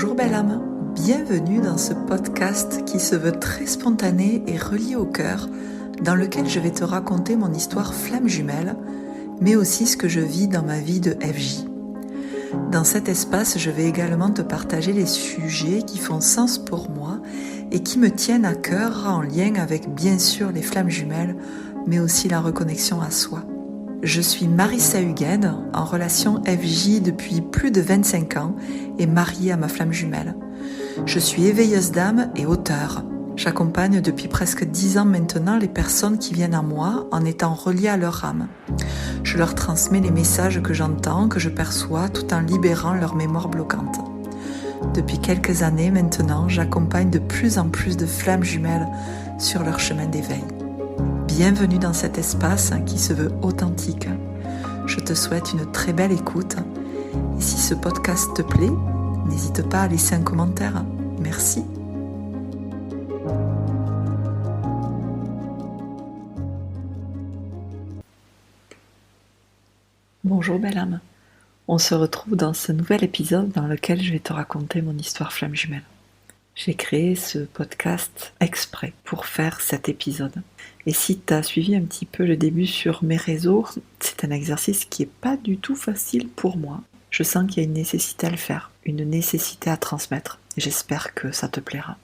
Bonjour belle âme, bienvenue dans ce podcast qui se veut très spontané et relié au cœur, dans lequel je vais te raconter mon histoire flamme jumelle, mais aussi ce que je vis dans ma vie de FJ. Dans cet espace, je vais également te partager les sujets qui font sens pour moi et qui me tiennent à cœur en lien avec bien sûr les flammes jumelles, mais aussi la reconnexion à soi. Je suis Marissa Hugued, en relation FJ depuis plus de 25 ans et mariée à ma flamme jumelle. Je suis éveilleuse d'âme et auteure. J'accompagne depuis presque 10 ans maintenant les personnes qui viennent à moi en étant reliées à leur âme. Je leur transmets les messages que j'entends, que je perçois, tout en libérant leur mémoire bloquante. Depuis quelques années maintenant, j'accompagne de plus en plus de flammes jumelles sur leur chemin d'éveil. Bienvenue dans cet espace qui se veut authentique. Je te souhaite une très belle écoute. Et si ce podcast te plaît, n'hésite pas à laisser un commentaire. Merci. Bonjour belle âme. On se retrouve dans ce nouvel épisode dans lequel je vais te raconter mon histoire flamme jumelle. J'ai créé ce podcast exprès pour faire cet épisode. Et si tu as suivi un petit peu le début sur mes réseaux, c'est un exercice qui n'est pas du tout facile pour moi. Je sens qu'il y a une nécessité à le faire, une nécessité à transmettre. Et j'espère que ça te plaira.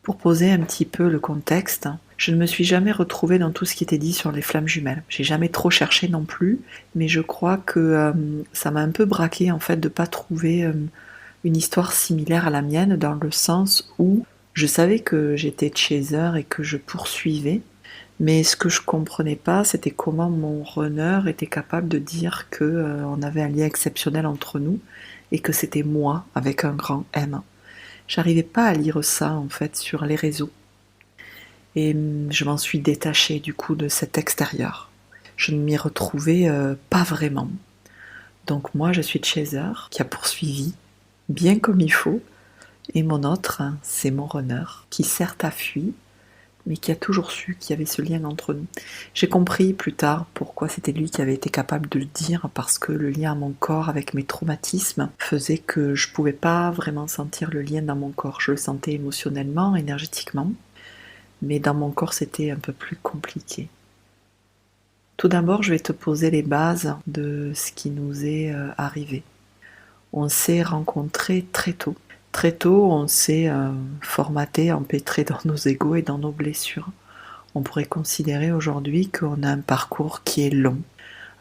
Pour poser un petit peu le contexte, je ne me suis jamais retrouvée dans tout ce qui était dit sur les flammes jumelles. J'ai jamais trop cherché non plus, mais je crois que ça m'a un peu braqué en fait de ne pas trouver une histoire similaire à la mienne, dans le sens où je savais que j'étais chaser et que je poursuivais, mais ce que je comprenais pas, c'était comment mon runner était capable de dire qu'on avait un lien exceptionnel entre nous et que c'était moi avec un grand M. J'arrivais pas à lire ça en fait sur les réseaux. Et je m'en suis détachée du coup de cet extérieur. Je ne m'y retrouvais pas vraiment. Donc moi je suis chaser qui a poursuivi bien comme il faut, et mon autre, c'est mon runner, qui certes a fui, mais qui a toujours su qu'il y avait ce lien entre nous. J'ai compris plus tard pourquoi c'était lui qui avait été capable de le dire, parce que le lien à mon corps avec mes traumatismes faisait que je ne pouvais pas vraiment sentir le lien dans mon corps. Je le sentais émotionnellement, énergétiquement, mais dans mon corps c'était un peu plus compliqué. Tout d'abord, je vais te poser les bases de ce qui nous est arrivé. On s'est rencontrés très tôt. Très tôt, on s'est formaté, empêtré dans nos égos et dans nos blessures. On pourrait considérer aujourd'hui qu'on a un parcours qui est long.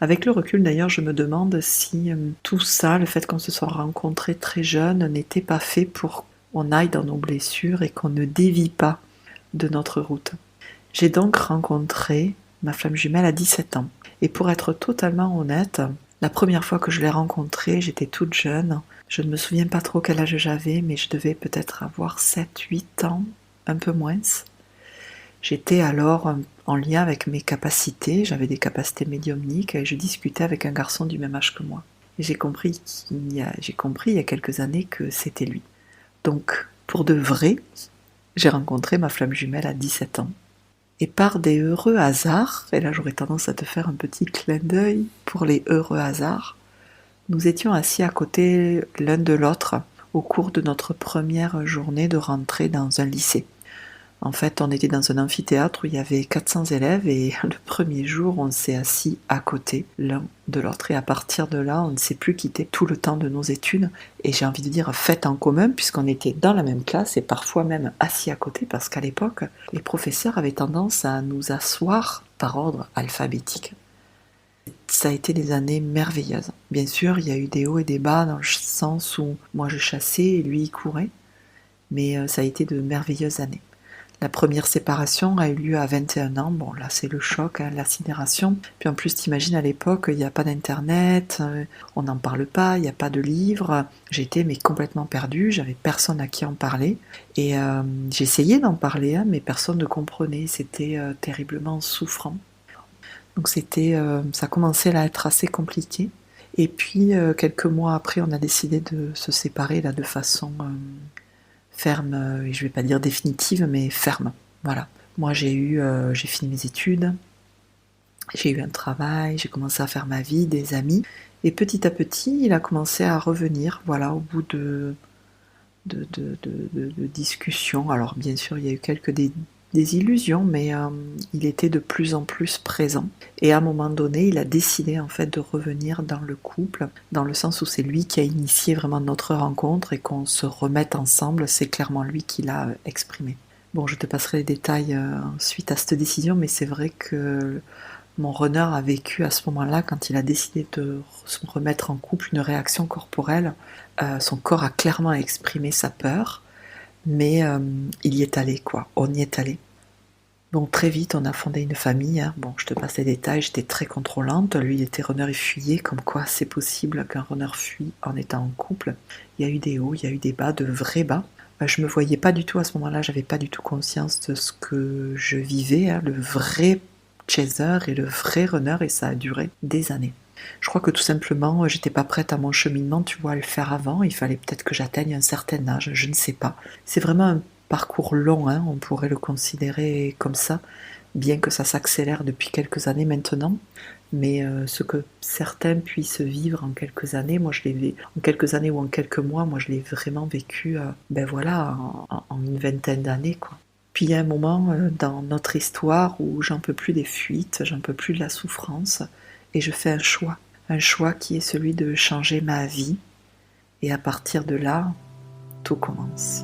Avec le recul d'ailleurs, je me demande si tout ça, le fait qu'on se soit rencontrés très jeunes, n'était pas fait pour qu'on aille dans nos blessures et qu'on ne dévie pas de notre route. J'ai donc rencontré ma flamme jumelle à 17 ans. Et pour être totalement honnête, la première fois que je l'ai rencontrée, j'étais toute jeune. Je ne me souviens pas trop quel âge j'avais, mais je devais peut-être avoir 7-8 ans, un peu moins. J'étais alors en lien avec mes capacités, j'avais des capacités médiumniques et je discutais avec un garçon du même âge que moi. Et j'ai compris il y a quelques années que c'était lui. Donc, pour de vrai, j'ai rencontré ma flamme jumelle à 17 ans. Et par des heureux hasards, et là j'aurais tendance à te faire un petit clin d'œil pour les heureux hasards, nous étions assis à côté l'un de l'autre au cours de notre première journée de rentrée dans un lycée. En fait, on était dans un amphithéâtre où il y avait 400 élèves et le premier jour, on s'est assis à côté l'un de l'autre. Et à partir de là, on ne s'est plus quitté tout le temps de nos études. Et j'ai envie de dire fête en commun puisqu'on était dans la même classe et parfois même assis à côté parce qu'à l'époque, les professeurs avaient tendance à nous asseoir par ordre alphabétique. Ça a été des années merveilleuses. Bien sûr, il y a eu des hauts et des bas dans le sens où moi je chassais et lui il courait. Mais ça a été de merveilleuses années. La première séparation a eu lieu à 21 ans. Bon, là, c'est le choc, la sidération. Puis en plus, t'imagines, à l'époque, il n'y a pas d'internet, on n'en parle pas, il n'y a pas de livres. J'étais mais complètement perdue, j'avais personne à qui en parler. Et j'essayais d'en parler, mais personne ne comprenait. C'était terriblement souffrant. Donc ça commençait à être assez compliqué. Et puis, quelques mois après, on a décidé de se séparer là, de façon ferme, et je ne vais pas dire définitive, mais ferme. Voilà. Moi, j'ai fini mes études, j'ai eu un travail, j'ai commencé à faire ma vie, des amis, Et petit à petit, il a commencé à revenir, voilà, au bout de discussions. Alors bien sûr, il y a eu quelques désillusions, mais il était de plus en plus présent. Et à un moment donné, il a décidé en fait de revenir dans le couple, dans le sens où c'est lui qui a initié vraiment notre rencontre et qu'on se remette ensemble, c'est clairement lui qui l'a exprimé. Bon, je te passerai les détails suite à cette décision, mais c'est vrai que mon runner a vécu à ce moment-là, quand il a décidé de se remettre en couple, une réaction corporelle. Son corps a clairement exprimé sa peur, mais il y est allé, quoi. On y est allé. Donc très vite, on a fondé une famille. Hein. Bon, je te passe les détails, j'étais très contrôlante. Lui, il était runner et fuyait, comme quoi c'est possible qu'un runner fuit en étant en couple. Il y a eu des hauts, il y a eu des bas, de vrais bas. Je me voyais pas du tout à ce moment-là, j'avais pas du tout conscience de ce que je vivais, hein, le vrai chaser et le vrai runner, et ça a duré des années. Je crois que tout simplement, j'étais pas prête à mon cheminement, tu vois, à le faire avant. Il fallait peut-être que j'atteigne un certain âge, je ne sais pas. C'est vraiment un parcours long, hein, on pourrait le considérer comme ça, bien que ça s'accélère depuis quelques années maintenant. Mais ce que certains puissent vivre en quelques années, moi je l'ai vécu en quelques années ou en quelques mois, moi je l'ai vraiment vécu, ben voilà, en une vingtaine d'années, quoi. Puis il y a un moment dans notre histoire où j'en peux plus des fuites, j'en peux plus de la souffrance, et je fais un choix qui est celui de changer ma vie, et à partir de là, tout commence.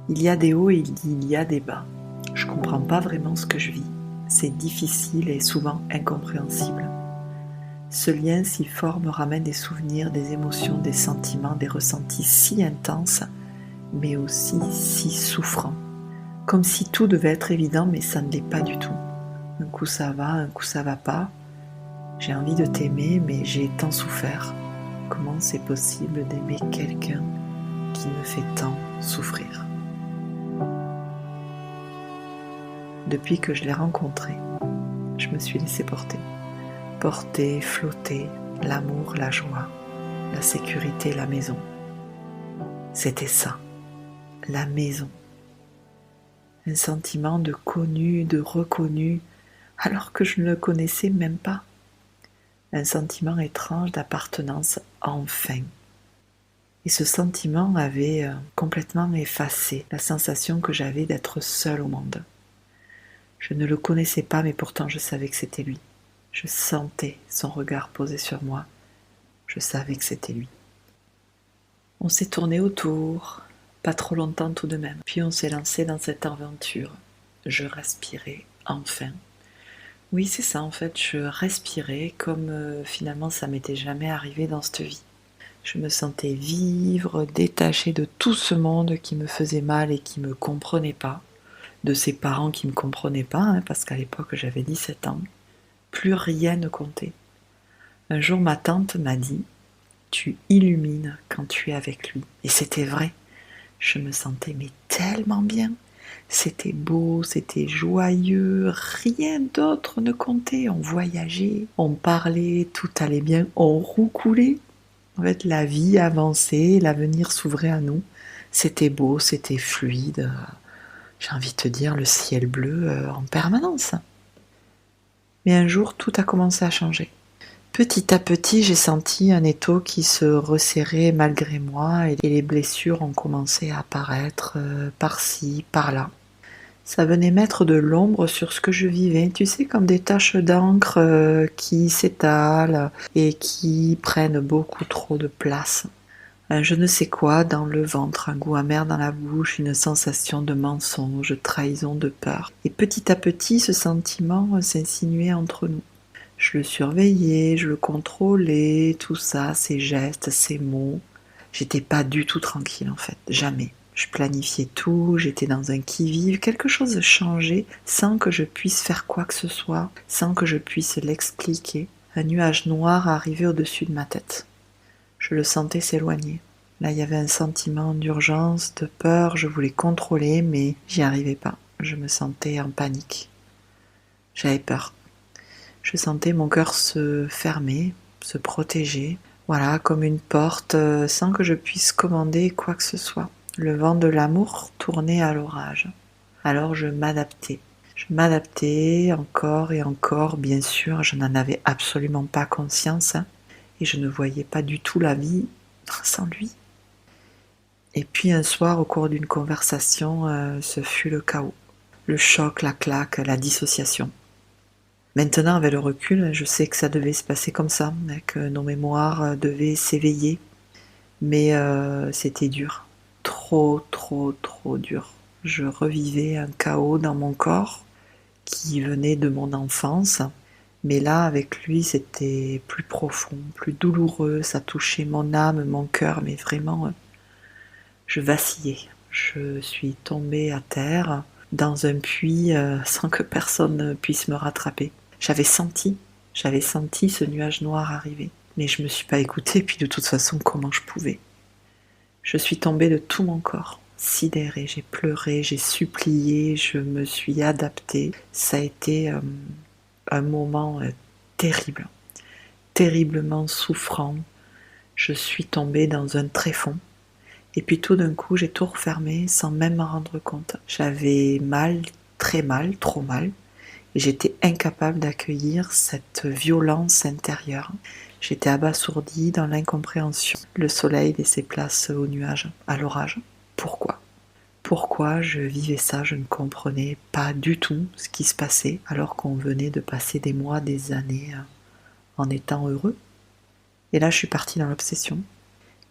Il y a des hauts et il y a des bas. Je comprends pas vraiment ce que je vis. C'est difficile et souvent incompréhensible. Ce lien si fort me ramène des souvenirs, des émotions, des sentiments, des ressentis si intenses, mais aussi si souffrants. Comme si tout devait être évident, mais ça ne l'est pas du tout. Un coup ça va, un coup ça va pas. J'ai envie de t'aimer, mais j'ai tant souffert. Comment c'est possible d'aimer quelqu'un qui me fait tant souffrir ? Depuis que je l'ai rencontré, je me suis laissée porter. Porter, flotter, l'amour, la joie, la sécurité, la maison. C'était ça, la maison. Un sentiment de connu, de reconnu, alors que je ne le connaissais même pas. Un sentiment étrange d'appartenance enfin. Et ce sentiment avait complètement effacé la sensation que j'avais d'être seule au monde. Je ne le connaissais pas, mais pourtant je savais que c'était lui. Je sentais son regard posé sur moi. Je savais que c'était lui. On s'est tourné autour, pas trop longtemps tout de même. Puis on s'est lancé dans cette aventure. Je respirais enfin. Oui, c'est ça en fait, je respirais comme finalement ça m'était jamais arrivé dans cette vie. Je me sentais vivre, détachée de tout ce monde qui me faisait mal et qui me comprenait pas, de ses parents qui me comprenaient pas, hein, parce qu'à l'époque j'avais 17 ans. Plus rien ne comptait. Un jour ma tante m'a dit « Tu illumines quand tu es avec lui ». Et c'était vrai. Je me sentais mais tellement bien. C'était beau, c'était joyeux, rien d'autre ne comptait. On voyageait, on parlait, tout allait bien, on roucoulait. En fait, la vie avançait, l'avenir s'ouvrait à nous. C'était beau, c'était fluide. J'ai envie de te dire, le ciel bleu en permanence. Mais un jour, tout a commencé à changer. Petit à petit, j'ai senti un étau qui se resserrait malgré moi et les blessures ont commencé à apparaître par-ci, par-là. Ça venait mettre de l'ombre sur ce que je vivais, tu sais, comme des taches d'encre qui s'étalent et qui prennent beaucoup trop de place. Un je ne sais quoi dans le ventre, un goût amer dans la bouche, une sensation de mensonge, de trahison, de peur. Et petit à petit, ce sentiment s'insinuait entre nous. Je le surveillais, je le contrôlais, tout ça, ses gestes, ses mots. J'étais pas du tout tranquille en fait, jamais. Je planifiais tout, j'étais dans un qui-vive, quelque chose changeait sans que je puisse faire quoi que ce soit, sans que je puisse l'expliquer. Un nuage noir arrivait au-dessus de ma tête. Je le sentais s'éloigner. Là, il y avait un sentiment d'urgence, de peur, je voulais contrôler, mais j'y arrivais pas. Je me sentais en panique. J'avais peur. Je sentais mon cœur se fermer, se protéger, voilà, comme une porte, sans que je puisse commander quoi que ce soit. Le vent de l'amour tournait à l'orage. Alors je m'adaptais. Je m'adaptais encore et encore, bien sûr, je n'en avais absolument pas conscience, hein, et je ne voyais pas du tout la vie sans lui. Et puis un soir, au cours d'une conversation, ce fut le chaos. Le choc, la claque, la dissociation. Maintenant, avec le recul, je sais que ça devait se passer comme ça, que nos mémoires devaient s'éveiller. Mais c'était dur. Trop, trop, trop dur. Je revivais un chaos dans mon corps qui venait de mon enfance. Mais là, avec lui, c'était plus profond, plus douloureux. Ça touchait mon âme, mon cœur, mais vraiment, je vacillais. Je suis tombée à terre dans un puits sans que personne puisse me rattraper. J'avais senti ce nuage noir arriver. Mais je ne me suis pas écoutée, puis de toute façon, comment je pouvais? Je suis tombée de tout mon corps, sidérée, j'ai pleuré, j'ai supplié, je me suis adaptée. Ça a été un moment terrible, terriblement souffrant. Je suis tombée dans un tréfonds. Et puis tout d'un coup, j'ai tout refermé sans même m'en rendre compte. J'avais mal, très mal, trop mal. Et j'étais incapable d'accueillir cette violence intérieure. J'étais abasourdie dans l'incompréhension. Le soleil laissait place aux nuages, à l'orage. Pourquoi? Pourquoi je vivais ça? Je ne comprenais pas du tout ce qui se passait, alors qu'on venait de passer des mois, des années en étant heureux. Et là, je suis partie dans l'obsession.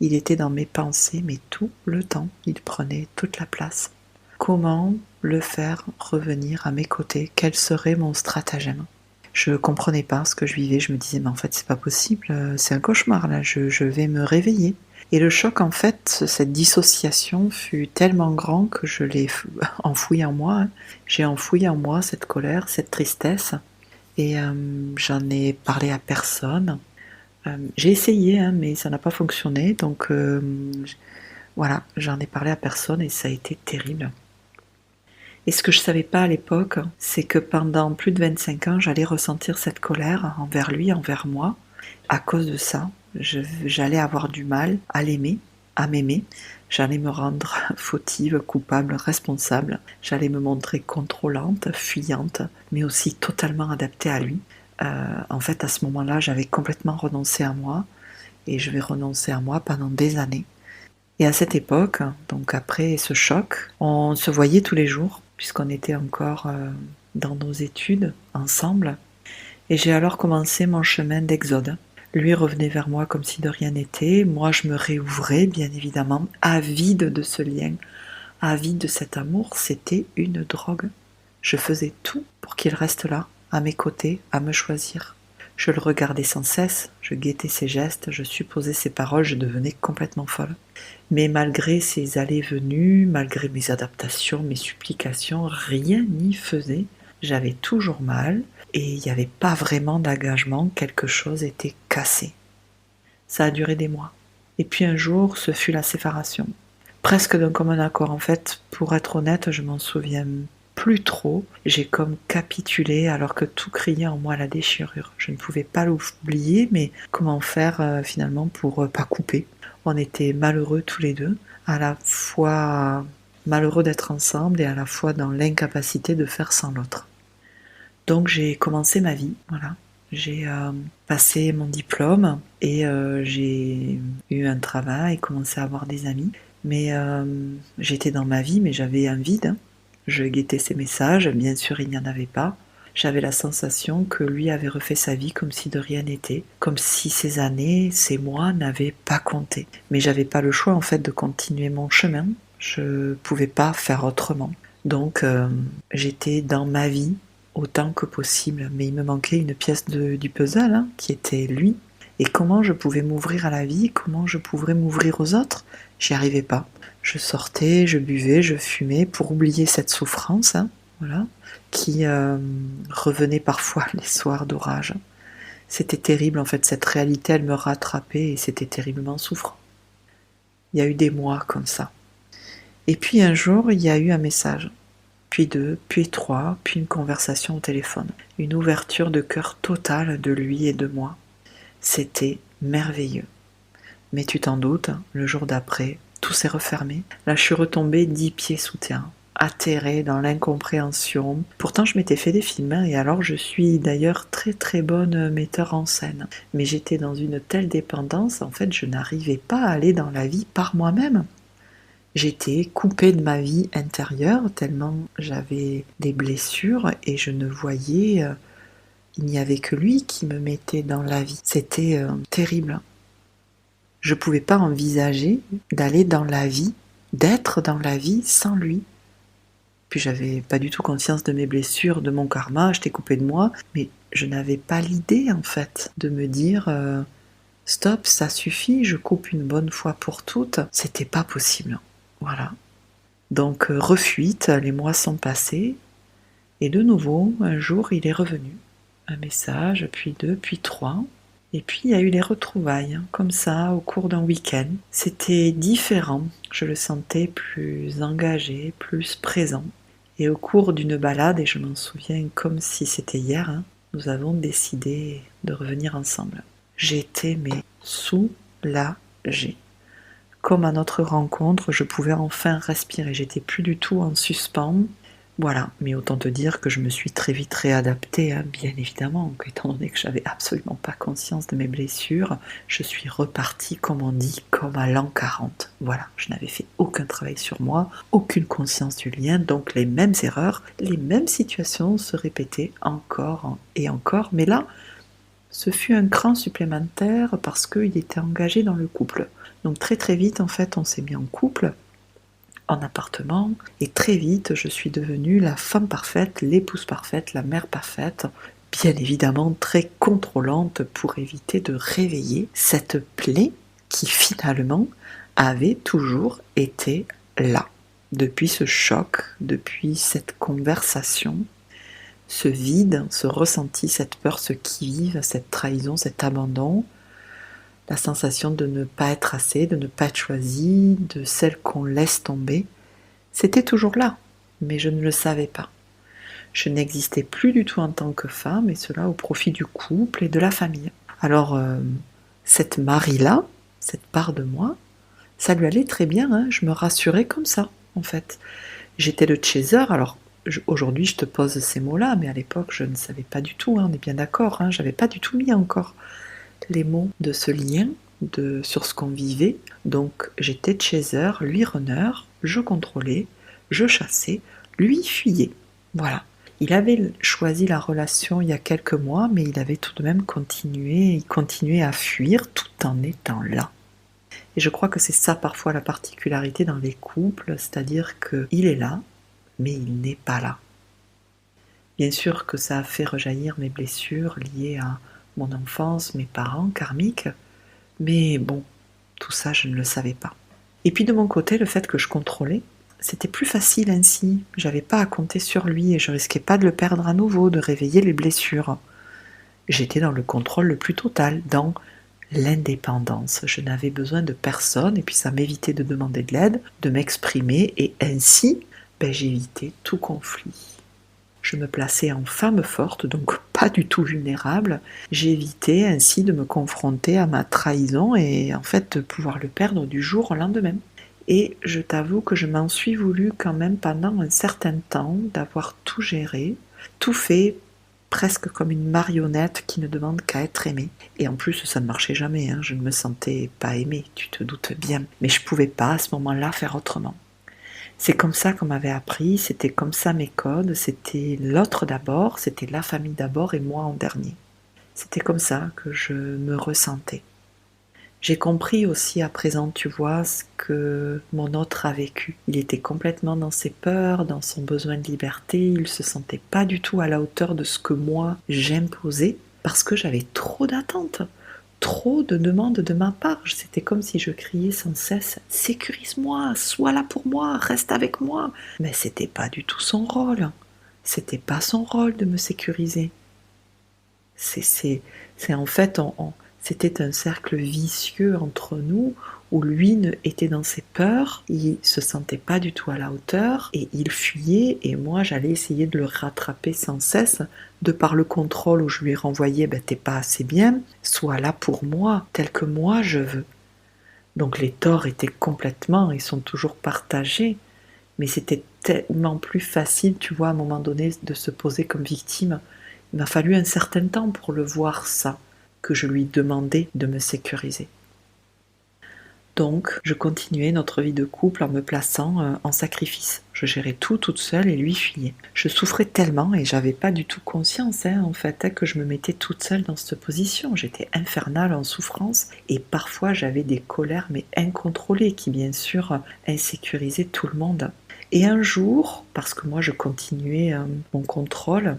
Il était dans mes pensées, mais tout le temps, il prenait toute la place. Comment le faire revenir à mes côtés? Quel serait mon stratagème? Je ne comprenais pas ce que je vivais, je me disais mais en fait c'est pas possible, c'est un cauchemar là, je vais me réveiller. Et le choc en fait, cette dissociation fut tellement grand que je l'ai enfoui en moi. J'ai enfoui en moi cette colère, cette tristesse et j'en ai parlé à personne. J'ai essayé mais ça n'a pas fonctionné donc voilà, j'en ai parlé à personne et ça a été terrible. Et ce que je ne savais pas à l'époque, c'est que pendant plus de 25 ans, j'allais ressentir cette colère envers lui, envers moi. À cause de ça, j'allais avoir du mal à l'aimer, à m'aimer. J'allais me rendre fautive, coupable, responsable. J'allais me montrer contrôlante, fuyante, mais aussi totalement adaptée à lui. En fait, à ce moment-là, j'avais complètement renoncé à moi. Et je vais renoncer à moi pendant des années. Et à cette époque, donc après ce choc, on se voyait tous les jours, puisqu'on était encore dans nos études ensemble. Et j'ai alors commencé mon chemin d'exode. Lui revenait vers moi comme si de rien n'était. Moi, je me réouvrais, bien évidemment, avide de ce lien, avide de cet amour. C'était une drogue. Je faisais tout pour qu'il reste là, à mes côtés, à me choisir. Je le regardais sans cesse, je guettais ses gestes, je supposais ses paroles, je devenais complètement folle. Mais malgré ses allées-venues, malgré mes adaptations, mes supplications, rien n'y faisait. J'avais toujours mal et il n'y avait pas vraiment d'engagement, quelque chose était cassé. Ça a duré des mois. Et puis un jour, ce fut la séparation. Presque d'un commun accord, en fait, pour être honnête, je m'en souviens plus trop. J'ai comme capitulé alors que tout criait en moi la déchirure. Je ne pouvais pas l'oublier, mais comment faire finalement pour pas couper? On était malheureux tous les deux, à la fois malheureux d'être ensemble et à la fois dans l'incapacité de faire sans l'autre. Donc j'ai commencé ma vie, voilà. J'ai passé mon diplôme et j'ai eu un travail, commencé à avoir des amis. Mais j'étais dans ma vie, mais j'avais un vide. Je guettais ses messages, bien sûr il n'y en avait pas. J'avais la sensation que lui avait refait sa vie comme si de rien n'était, comme si ces années, ces mois n'avaient pas compté. Mais j'avais pas le choix en fait de continuer mon chemin, je pouvais pas faire autrement. Donc j'étais dans ma vie autant que possible, mais il me manquait une pièce du puzzle qui était lui. Et comment je pouvais m'ouvrir à la vie, comment je pouvais m'ouvrir aux autres, j'y arrivais pas. Je sortais, je buvais, je fumais pour oublier cette souffrance, voilà, qui revenait parfois les soirs d'orage. C'était terrible en fait, cette réalité elle me rattrapait et c'était terriblement souffrant. Il y a eu des mois comme ça. Et puis un jour, il y a eu un message, puis deux, puis trois, puis une conversation au téléphone. Une ouverture de cœur totale de lui et de moi. C'était merveilleux. Mais tu t'en doutes, le jour d'après, tout s'est refermé. Là, je suis retombée 10 pieds sous terre. atterrée dans l'incompréhension. Pourtant, je m'étais fait des films, hein, et alors je suis d'ailleurs très très bonne metteur en scène. Mais j'étais dans une telle dépendance, en fait, je n'arrivais pas à aller dans la vie par moi-même. J'étais coupée de ma vie intérieure tellement j'avais des blessures et je ne voyais... il n'y avait que lui qui me mettait dans la vie. C'était terrible. Je ne pouvais pas envisager d'aller dans la vie, d'être dans la vie sans lui. Puis j'avais pas du tout conscience de mes blessures, de mon karma, j'étais coupée de moi, mais je n'avais pas l'idée en fait de me dire stop, ça suffit, je coupe une bonne fois pour toutes. C'était pas possible. Voilà. Donc refuite, les mois sont passés, et de nouveau, un jour, il est revenu. Un message, puis deux, puis trois. Et puis il y a eu les retrouvailles, hein, comme ça, au cours d'un week-end. C'était différent, je le sentais plus engagé, plus présent. Et au cours d'une balade, et je m'en souviens comme si c'était hier, hein, nous avons décidé de revenir ensemble. J'étais soulagée. Comme à notre rencontre, je pouvais enfin respirer. J'étais plus du tout en suspens. Voilà, mais autant te dire que je me suis très vite réadaptée, hein, bien évidemment, étant donné que j'avais absolument pas conscience de mes blessures, je suis repartie, comme on dit, comme à l'an 40. Voilà, je n'avais fait aucun travail sur moi, aucune conscience du lien, donc les mêmes erreurs, les mêmes situations se répétaient encore et encore, mais là, ce fut un cran supplémentaire parce qu'il était engagé dans le couple. Donc très très vite, en fait, on s'est mis en couple, en appartement, et très vite je suis devenue la femme parfaite, l'épouse parfaite, la mère parfaite, bien évidemment très contrôlante pour éviter de réveiller cette plaie qui finalement avait toujours été là. Depuis ce choc, depuis cette conversation, ce vide, ce ressenti, cette peur, ce qui-vive, cette trahison, cet abandon, la sensation de ne pas être assez, de ne pas être choisie, de celle qu'on laisse tomber, c'était toujours là, mais je ne le savais pas. Je n'existais plus du tout en tant que femme, et cela au profit du couple et de la famille. Alors, cette Marie-là, cette part de moi, ça lui allait très bien, hein, je me rassurais comme ça, en fait. J'étais le chaser, alors aujourd'hui je te pose ces mots-là, mais à l'époque je ne savais pas du tout, hein, on est bien d'accord, hein, j'avais pas du tout mis encore les mots de ce lien, sur ce qu'on vivait. Donc j'étais chaser, lui runner, je contrôlais, je chassais, lui fuyait. Voilà. Il avait choisi la relation il y a quelques mois, mais il avait tout de même il continuait à fuir tout en étant là. Et je crois que c'est ça parfois la particularité dans les couples, c'est-à-dire qu'il est là, mais il n'est pas là. Bien sûr que ça a fait rejaillir mes blessures liées à mon enfance, mes parents karmiques, mais bon, tout ça je ne le savais pas. Et puis de mon côté, le fait que je contrôlais, c'était plus facile ainsi, j'avais pas à compter sur lui et je risquais pas de le perdre à nouveau, de réveiller les blessures. J'étais dans le contrôle le plus total, dans l'indépendance. Je n'avais besoin de personne et puis ça m'évitait de demander de l'aide, de m'exprimer et ainsi, j'évitais tout conflit. Je me plaçais en femme forte, donc pas du tout vulnérable. J'évitais ainsi de me confronter à ma trahison et en fait de pouvoir le perdre du jour au lendemain. Et je t'avoue que je m'en suis voulu quand même pendant un certain temps d'avoir tout géré, tout fait presque comme une marionnette qui ne demande qu'à être aimée. Et en plus, ça ne marchait jamais, hein. Je ne me sentais pas aimée, tu te doutes bien. Mais je ne pouvais pas à ce moment-là faire autrement. C'est comme ça qu'on m'avait appris, c'était comme ça mes codes, c'était l'autre d'abord, c'était la famille d'abord et moi en dernier. C'était comme ça que je me ressentais. J'ai compris aussi à présent, tu vois, ce que mon autre a vécu. Il était complètement dans ses peurs, dans son besoin de liberté, il se sentait pas du tout à la hauteur de ce que moi j'imposais, parce que j'avais trop d'attentes. Trop de demandes de ma part. C'était comme si je criais sans cesse « Sécurise-moi, sois là pour moi, reste avec moi !» Mais c'était pas du tout son rôle. C'était pas son rôle de me sécuriser. C'est en fait, c'était un cercle vicieux entre nous où lui était dans ses peurs, il se sentait pas du tout à la hauteur et il fuyait et moi j'allais essayer de le rattraper sans cesse de par le contrôle où je lui renvoyais t'es pas assez bien, sois là pour moi, tel que moi je veux. Donc les torts étaient complètement, ils sont toujours partagés, Mais c'était tellement plus facile, tu vois, à un moment donné, de se poser comme victime. Il m'a fallu un certain temps pour le voir ça, que je lui demandais de me sécuriser. Donc, je continuais notre vie de couple en me plaçant en sacrifice. Je gérais tout toute seule et lui fuyait. Je souffrais tellement et j'avais pas du tout conscience, en fait, que je me mettais toute seule dans cette position. J'étais infernale en souffrance et parfois j'avais des colères mais incontrôlées qui, bien sûr, insécurisaient tout le monde. Et un jour, parce que moi je continuais mon contrôle,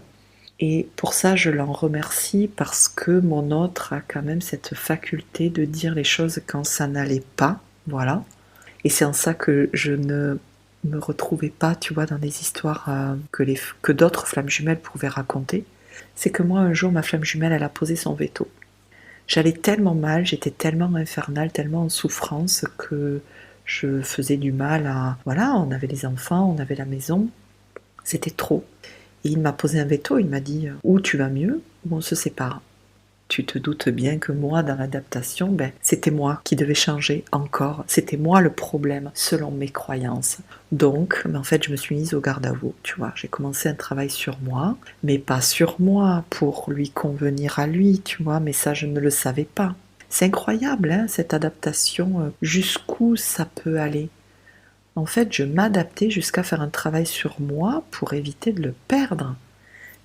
et pour ça, je l'en remercie parce que mon autre a quand même cette faculté de dire les choses quand ça n'allait pas, voilà. Et c'est en ça que je ne me retrouvais pas, tu vois, dans des histoires que d'autres flammes jumelles pouvaient raconter. C'est que moi, un jour, ma flamme jumelle, elle a posé son veto. J'allais tellement mal, j'étais tellement infernale, tellement en souffrance que je faisais du mal à... Voilà, on avait les enfants, on avait la maison, c'était trop. Et il m'a posé un veto, il m'a dit ou tu vas mieux ou on se sépare. Tu te doutes bien que moi, dans l'adaptation, c'était moi qui devais changer encore. C'était moi le problème, selon mes croyances. Donc, en fait, je me suis mise au garde à vous, tu vois. J'ai commencé un travail sur moi, mais pas sur moi, pour lui convenir à lui, tu vois. Mais ça, je ne le savais pas. C'est incroyable, cette adaptation, jusqu'où ça peut aller. En fait, je m'adaptais jusqu'à faire un travail sur moi pour éviter de le perdre.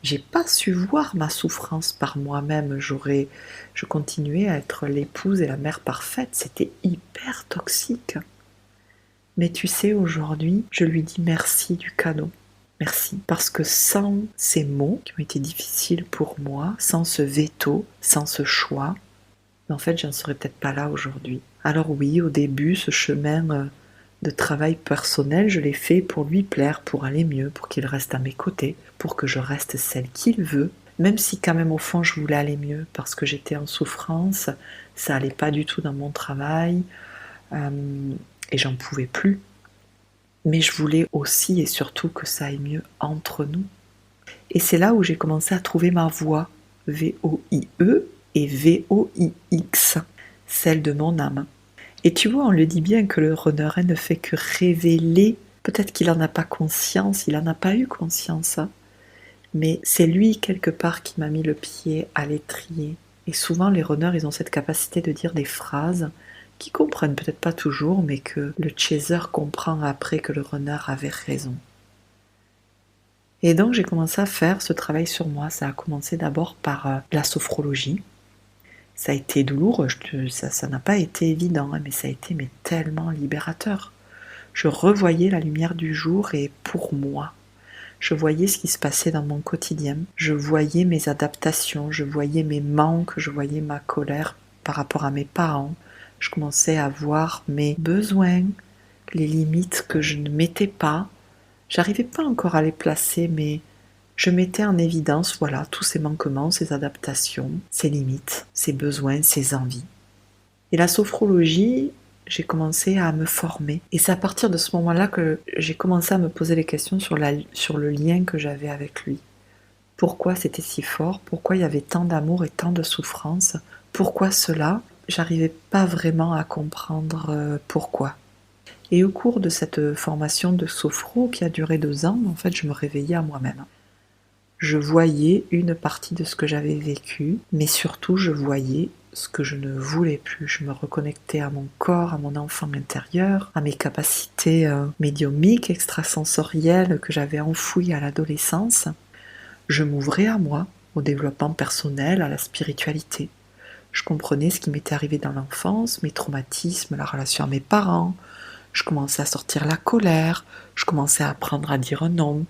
J'ai pas su voir ma souffrance par moi-même. Je continuais à être l'épouse et la mère parfaite. C'était hyper toxique. Mais tu sais, aujourd'hui, je lui dis merci du cadeau. Merci. Parce que sans ces mots qui ont été difficiles pour moi, sans ce veto, sans ce choix, en fait, je ne serais peut-être pas là aujourd'hui. Alors oui, au début, ce chemin de travail personnel, je l'ai fait pour lui plaire, pour aller mieux, pour qu'il reste à mes côtés, pour que je reste celle qu'il veut, même si quand même au fond je voulais aller mieux, parce que j'étais en souffrance, ça allait pas du tout dans mon travail, et j'en pouvais plus. Mais je voulais aussi et surtout que ça aille mieux entre nous. Et c'est là où j'ai commencé à trouver ma voix, V-O-I-E et V-O-I-X, celle de mon âme. Et tu vois, on le dit bien que le runner ne fait que révéler, peut-être qu'il n'en a pas conscience, il n'en a pas eu conscience, mais c'est lui quelque part qui m'a mis le pied à l'étrier. Et souvent les runners, ils ont cette capacité de dire des phrases qu'ils comprennent peut-être pas toujours, mais que le chaser comprend après que le runner avait raison. Et donc j'ai commencé à faire ce travail sur moi. Ça a commencé d'abord par la sophrologie. Ça a été douloureux, ça n'a pas été évident, mais ça a été tellement libérateur. Je revoyais la lumière du jour et pour moi, je voyais ce qui se passait dans mon quotidien. Je voyais mes adaptations, je voyais mes manques, je voyais ma colère par rapport à mes parents. Je commençais à voir mes besoins, les limites que je ne mettais pas. J'arrivais pas encore à les placer, mais je mettais en évidence, voilà, tous ces manquements, ces adaptations, ces limites, ces besoins, ces envies. Et la sophrologie, j'ai commencé à me former. Et c'est à partir de ce moment-là que j'ai commencé à me poser des questions sur le lien que j'avais avec lui. Pourquoi c'était si fort? Pourquoi il y avait tant d'amour et tant de souffrance? Pourquoi cela? J'arrivais pas vraiment à comprendre pourquoi. Et au cours de cette formation de sophro qui a duré 2 ans, en fait, je me réveillais à moi-même. Je voyais une partie de ce que j'avais vécu, mais surtout je voyais ce que je ne voulais plus. Je me reconnectais à mon corps, à mon enfant intérieur, à mes capacités médiumiques, extrasensorielles que j'avais enfouies à l'adolescence. Je m'ouvrais à moi, au développement personnel, à la spiritualité. Je comprenais ce qui m'était arrivé dans l'enfance, mes traumatismes, la relation à mes parents. Je commençais à sortir la colère, je commençais à apprendre à dire non.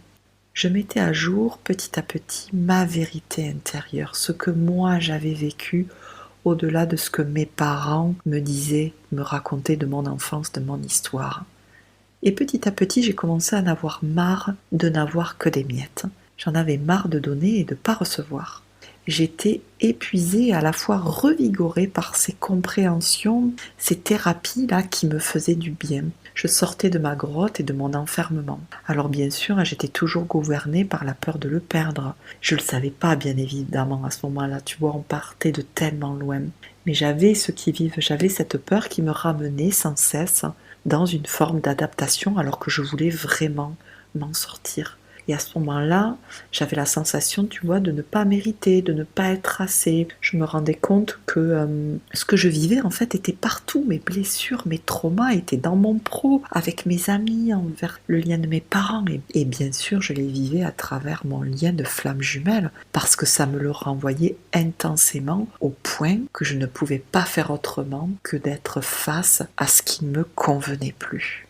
Je mettais à jour petit à petit ma vérité intérieure, ce que moi j'avais vécu au-delà de ce que mes parents me disaient, me racontaient de mon enfance, de mon histoire. Et petit à petit, j'ai commencé à en avoir marre de n'avoir que des miettes. J'en avais marre de donner et de ne pas recevoir. J'étais épuisée et à la fois revigorée par ces compréhensions, ces thérapies-là qui me faisaient du bien. Je sortais de ma grotte et de mon enfermement. Alors bien sûr, j'étais toujours gouvernée par la peur de le perdre. Je ne le savais pas, bien évidemment, à ce moment-là. Tu vois, on partait de tellement loin. Mais j'avais ce qui vive, j'avais cette peur qui me ramenait sans cesse dans une forme d'adaptation alors que je voulais vraiment m'en sortir. Et à ce moment-là, j'avais la sensation, tu vois, de ne pas mériter, de ne pas être assez. Je me rendais compte que ce que je vivais, en fait, était partout. Mes blessures, mes traumas étaient dans mon pro, avec mes amis, envers le lien de mes parents. Et bien sûr, je les vivais à travers mon lien de flamme jumelle, parce que ça me le renvoyait intensément, au point que je ne pouvais pas faire autrement que d'être face à ce qui ne me convenait plus.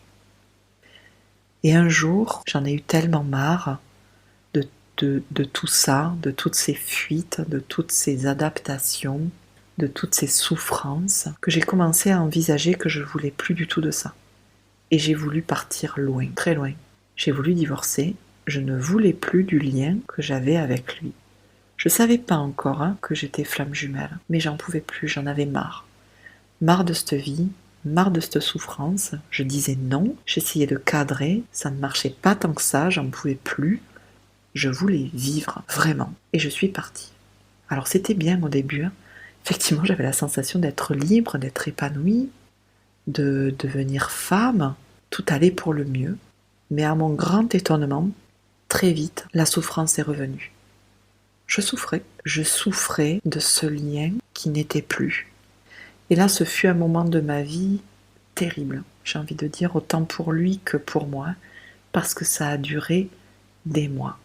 Et un jour, j'en ai eu tellement marre de tout ça, de toutes ces fuites, de toutes ces adaptations, de toutes ces souffrances, que j'ai commencé à envisager que je voulais plus du tout de ça. Et j'ai voulu partir loin, très loin. J'ai voulu divorcer, je ne voulais plus du lien que j'avais avec lui. Je ne savais pas encore que j'étais flamme jumelle, mais j'en pouvais plus, j'en avais marre. Marre de cette vie, marre de cette souffrance, je disais non, j'essayais de cadrer, ça ne marchait pas tant que ça, j'en pouvais plus, je voulais vivre, vraiment, et je suis partie. Alors c'était bien au début, effectivement j'avais la sensation d'être libre, d'être épanouie, de devenir femme, tout allait pour le mieux, mais à mon grand étonnement, très vite, la souffrance est revenue. Je souffrais de ce lien qui n'était plus. Et là, ce fut un moment de ma vie terrible, j'ai envie de dire, autant pour lui que pour moi, parce que ça a duré des mois.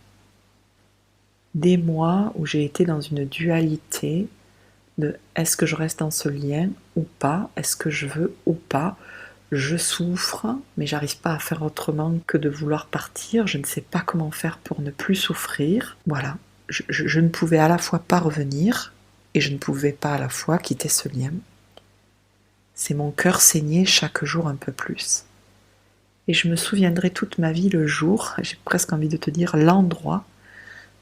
Des mois où j'ai été dans une dualité de est-ce que je reste dans ce lien ou pas, est-ce que je veux ou pas. Je souffre, mais j'arrive pas à faire autrement que de vouloir partir, je ne sais pas comment faire pour ne plus souffrir. Voilà, je ne pouvais à la fois pas revenir et je ne pouvais pas à la fois quitter ce lien. C'est mon cœur saignait chaque jour un peu plus. Et je me souviendrai toute ma vie le jour, j'ai presque envie de te dire l'endroit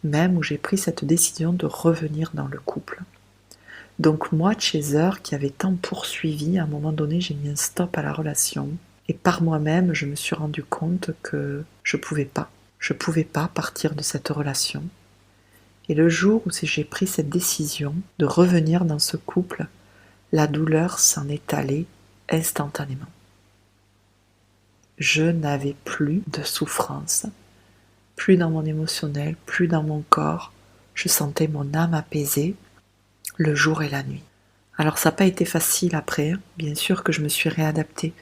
même où j'ai pris cette décision de revenir dans le couple. Donc moi, Chaser, qui avait tant poursuivi, à un moment donné, j'ai mis un stop à la relation. Et par moi-même, je me suis rendu compte que je pouvais pas partir de cette relation. Et le jour où j'ai pris cette décision de revenir dans ce couple, la douleur s'en est allée instantanément. Je n'avais plus de souffrance, plus dans mon émotionnel, plus dans mon corps. Je sentais mon âme apaisée le jour et la nuit. Alors ça n'a pas été facile après, bien sûr que je me suis réadaptée.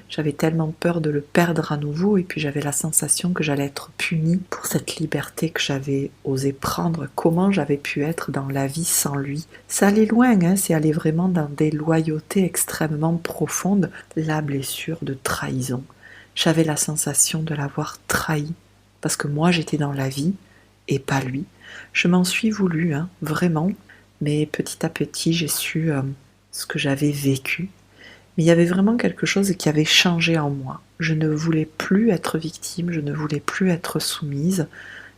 J'avais tellement peur de le perdre à nouveau et puis j'avais la sensation que j'allais être punie pour cette liberté que j'avais osé prendre. Comment j'avais pu être dans la vie sans lui? Ça allait loin, c'est aller vraiment dans des loyautés extrêmement profondes. La blessure de trahison. J'avais la sensation de l'avoir trahi parce que moi j'étais dans la vie et pas lui. Je m'en suis voulu, vraiment. Mais petit à petit, j'ai su ce que j'avais vécu. Mais il y avait vraiment quelque chose qui avait changé en moi. Je ne voulais plus être victime, je ne voulais plus être soumise.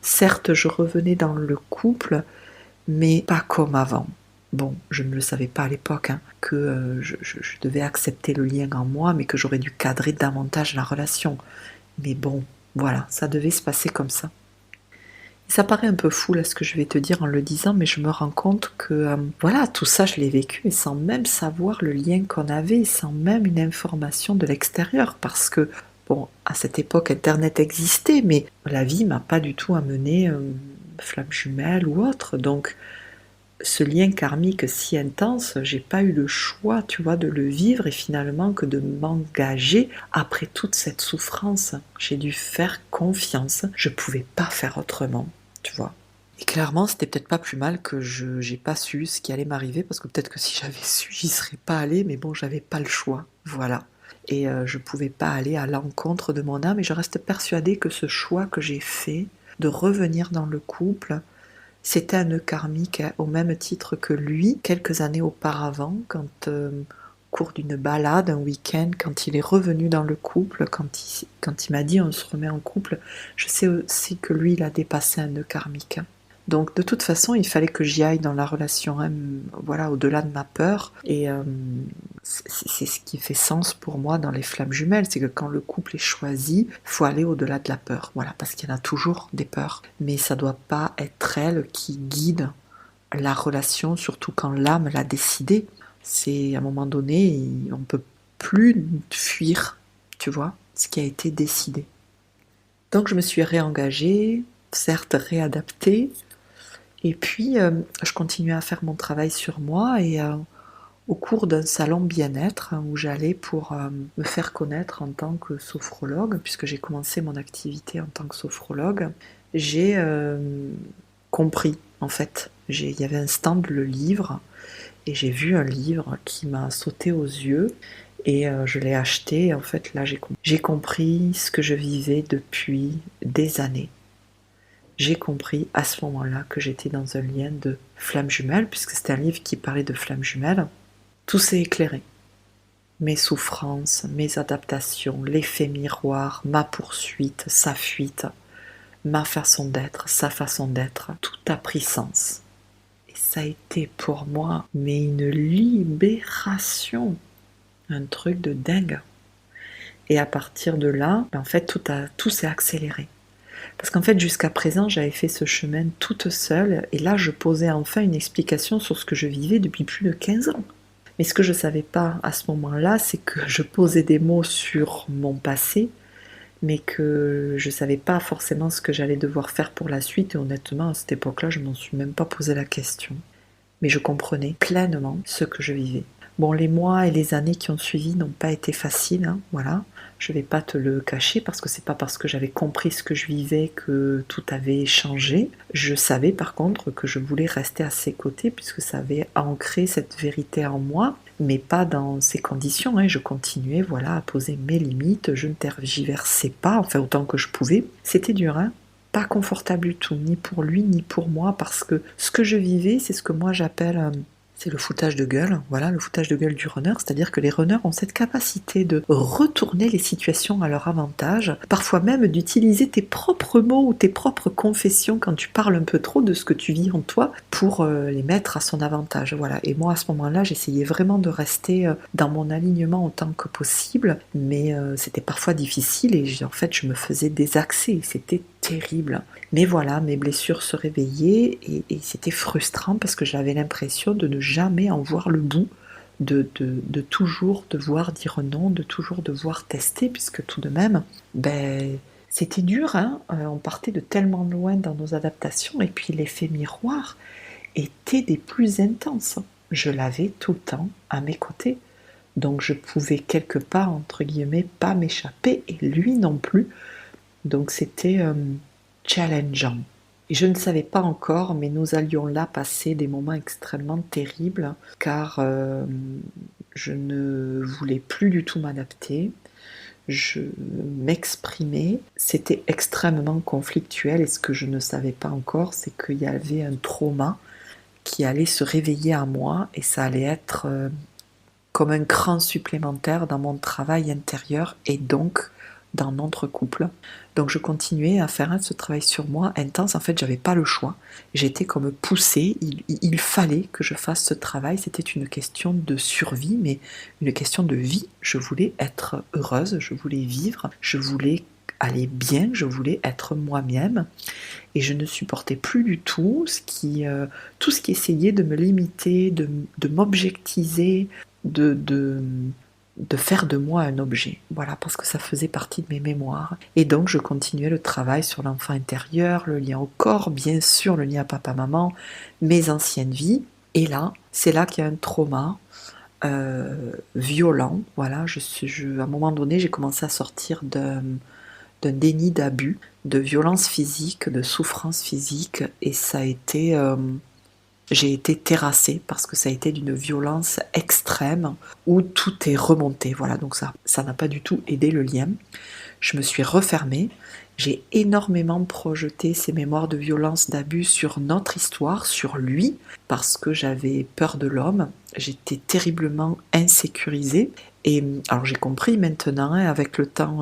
Certes, je revenais dans le couple, mais pas comme avant. Bon, je ne le savais pas à l'époque, que je devais accepter le lien en moi, mais que j'aurais dû cadrer davantage la relation. Mais bon, voilà, ça devait se passer comme ça. Ça paraît un peu fou là ce que je vais te dire en le disant, mais je me rends compte que voilà, tout ça je l'ai vécu et sans même savoir le lien qu'on avait, sans même une information de l'extérieur, parce que bon, à cette époque Internet existait, mais la vie m'a pas du tout amené flamme jumelle ou autre, donc ce lien karmique si intense, j'ai pas eu le choix, tu vois, de le vivre et finalement que de m'engager après toute cette souffrance. J'ai dû faire confiance, je pouvais pas faire autrement, tu vois. Et clairement, c'était peut-être pas plus mal que j'ai pas su ce qui allait m'arriver, parce que peut-être que si j'avais su, j'y serais pas allée, mais bon, j'avais pas le choix, voilà. Et je pouvais pas aller à l'encontre de mon âme, et je reste persuadée que ce choix que j'ai fait, de revenir dans le couple, c'était un nœud karmique au même titre que lui, quelques années auparavant, quand au cours d'une balade, un week-end, quand il est revenu dans le couple, quand il m'a dit on se remet en couple, je sais aussi que lui, il a dépassé un nœud karmique. Donc de toute façon, il fallait que j'y aille dans la relation, voilà, au-delà de ma peur. Et c'est ce qui fait sens pour moi dans les flammes jumelles, c'est que quand le couple est choisi, il faut aller au-delà de la peur, voilà, parce qu'il y en a toujours des peurs. Mais ça ne doit pas être elle qui guide la relation, surtout quand l'âme l'a décidé. C'est à un moment donné, on ne peut plus fuir, tu vois, ce qui a été décidé. Donc je me suis réengagée, certes réadaptée, et puis je continuais à faire mon travail sur moi et au cours d'un salon bien-être où j'allais pour me faire connaître en tant que sophrologue, puisque j'ai commencé mon activité en tant que sophrologue, j'ai compris en fait. Il y avait un stand Le Livre et j'ai vu un livre qui m'a sauté aux yeux et je l'ai acheté. En fait, là, j'ai compris ce que je vivais depuis des années. J'ai compris à ce moment-là que j'étais dans un lien de flamme jumelle, puisque c'était un livre qui parlait de flamme jumelle. Tout s'est éclairé. Mes souffrances, mes adaptations, l'effet miroir, ma poursuite, sa fuite, ma façon d'être, sa façon d'être, tout a pris sens. Et ça a été pour moi, mais une libération, un truc de dingue. Et à partir de là, en fait, tout s'est accéléré. Parce qu'en fait, jusqu'à présent, j'avais fait ce chemin toute seule, et là, je posais enfin une explication sur ce que je vivais depuis plus de 15 ans. Mais ce que je ne savais pas à ce moment-là, c'est que je posais des mots sur mon passé, mais que je ne savais pas forcément ce que j'allais devoir faire pour la suite, et honnêtement, à cette époque-là, je ne m'en suis même pas posé la question. Mais je comprenais pleinement ce que je vivais. Bon, les mois et les années qui ont suivi n'ont pas été faciles, hein, voilà. Je ne vais pas te le cacher parce que c'est pas parce que j'avais compris ce que je vivais que tout avait changé. Je savais par contre que je voulais rester à ses côtés puisque ça avait ancré cette vérité en moi, mais pas dans ces conditions, hein. Je continuais, voilà, à poser mes limites, je ne tergiversais pas, enfin autant que je pouvais. C'était dur, hein. Pas confortable du tout, ni pour lui ni pour moi, parce que ce que je vivais, c'est ce que moi j'appelle c'est le foutage de gueule, voilà, le foutage de gueule du runner, c'est-à-dire que les runners ont cette capacité de retourner les situations à leur avantage, parfois même d'utiliser tes propres mots ou tes propres confessions quand tu parles un peu trop de ce que tu vis en toi pour les mettre à son avantage, voilà. Et moi à ce moment-là, j'essayais vraiment de rester dans mon alignement autant que possible, mais c'était parfois difficile et en fait je me faisais désaxer, c'était terrible. Mais voilà, mes blessures se réveillaient et c'était frustrant parce que j'avais l'impression de ne jamais en voir le bout, de toujours devoir dire non, de toujours devoir tester, puisque tout de même, c'était dur, hein. On partait de tellement loin dans nos adaptations et puis l'effet miroir était des plus intenses. Je l'avais tout le temps à mes côtés. Donc je pouvais quelque part, entre guillemets, pas m'échapper et lui non plus. Donc c'était challengeant. Et je ne savais pas encore, mais nous allions là passer des moments extrêmement terribles, car je ne voulais plus du tout m'adapter, je m'exprimais, c'était extrêmement conflictuel, et ce que je ne savais pas encore, c'est qu'il y avait un trauma qui allait se réveiller à moi, et ça allait être comme un cran supplémentaire dans mon travail intérieur, et donc dans notre couple. Donc je continuais à faire ce travail sur moi intense. En fait, j'avais pas le choix. J'étais comme poussée. Il fallait que je fasse ce travail. C'était une question de survie, mais une question de vie. Je voulais être heureuse, je voulais vivre, je voulais aller bien, je voulais être moi-même. Et je ne supportais plus du tout tout ce qui essayait de me limiter, de m'objectiver, de faire de moi un objet, voilà, parce que ça faisait partie de mes mémoires. Et donc je continuais le travail sur l'enfant intérieur, le lien au corps, bien sûr le lien à papa-maman, mes anciennes vies. Et là, c'est là qu'il y a un trauma violent. Voilà, à un moment donné, j'ai commencé à sortir d'un déni d'abus, de violence physique, de souffrance physique, et ça a été j'ai été terrassée parce que ça a été d'une violence extrême où tout est remonté. Voilà, donc ça n'a pas du tout aidé le lien. Je me suis refermée. J'ai énormément projeté ces mémoires de violence, d'abus sur notre histoire, sur lui, parce que j'avais peur de l'homme. J'étais terriblement insécurisée. Et alors j'ai compris maintenant, hein, avec le temps,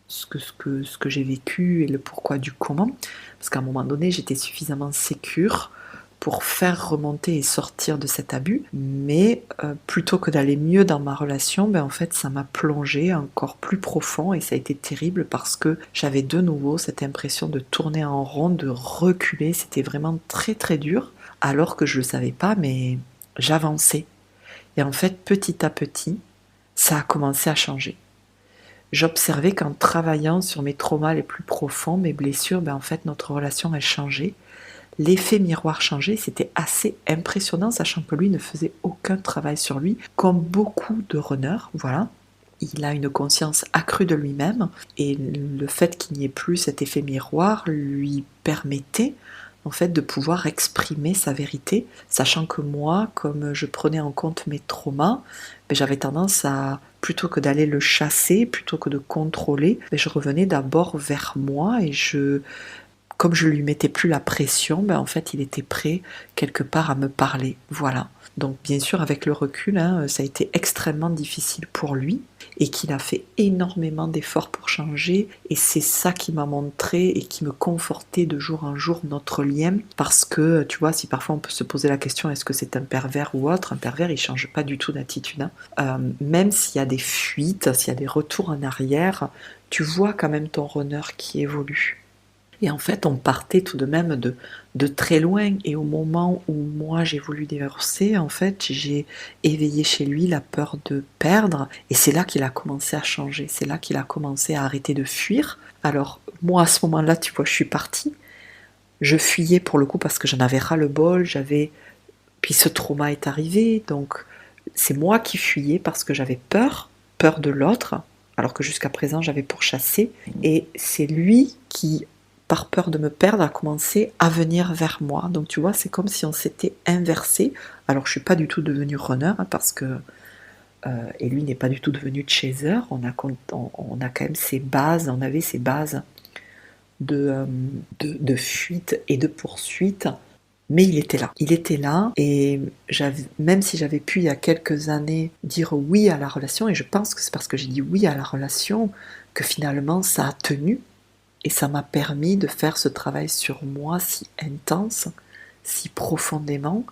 ce que j'ai vécu et le pourquoi du comment. Parce qu'à un moment donné, j'étais suffisamment sécure pour faire remonter et sortir de cet abus, mais plutôt que d'aller mieux dans ma relation, en fait ça m'a plongé encore plus profond et ça a été terrible parce que j'avais de nouveau cette impression de tourner en rond, de reculer, c'était vraiment très très dur, alors que je le savais pas, mais j'avançais. Et en fait petit à petit, ça a commencé à changer. j'observais qu'en travaillant sur mes traumas les plus profonds, mes blessures, en fait, notre relation, elle changeait. L'effet miroir changeait, c'était assez impressionnant, sachant que lui ne faisait aucun travail sur lui, comme beaucoup de runners, voilà. Il a une conscience accrue de lui-même, et le fait qu'il n'y ait plus cet effet miroir lui permettait en fait de pouvoir exprimer sa vérité, sachant que moi, comme je prenais en compte mes traumas, j'avais tendance à, plutôt que d'aller le chasser, plutôt que de contrôler, je revenais d'abord vers moi et comme je lui mettais plus la pression, en fait, il était prêt quelque part à me parler. Voilà. Donc, bien sûr, avec le recul, ça a été extrêmement difficile pour lui et qu'il a fait énormément d'efforts pour changer. Et c'est ça qui m'a montré et qui me confortait de jour en jour notre lien. Parce que, tu vois, si parfois on peut se poser la question, est-ce que c'est un pervers ou autre? Un pervers, il change pas du tout d'attitude. Même s'il y a des fuites, s'il y a des retours en arrière, tu vois quand même ton runner qui évolue. Et en fait, on partait tout de même de très loin. Et au moment où moi j'ai voulu divorcer, en fait, j'ai éveillé chez lui la peur de perdre. Et c'est là qu'il a commencé à changer. C'est là qu'il a commencé à arrêter de fuir. Alors, moi, à ce moment-là, tu vois, je suis partie. Je fuyais pour le coup parce que j'en avais ras-le-bol. Puis ce trauma est arrivé. Donc, c'est moi qui fuyais parce que j'avais peur de l'autre. Alors que jusqu'à présent, j'avais pourchassé. Et c'est lui qui, par peur de me perdre, a commencé à venir vers moi. Donc tu vois, c'est comme si on s'était inversé. Alors je suis pas du tout devenue runner parce que et lui n'est pas du tout devenu chaser. On a quand même ces bases, on avait ces bases de fuite et de poursuite. Mais il était là, et même si j'avais pu il y a quelques années dire oui à la relation, et je pense que c'est parce que j'ai dit oui à la relation que finalement ça a tenu, et ça m'a permis de faire ce travail sur moi si intense, si profondément.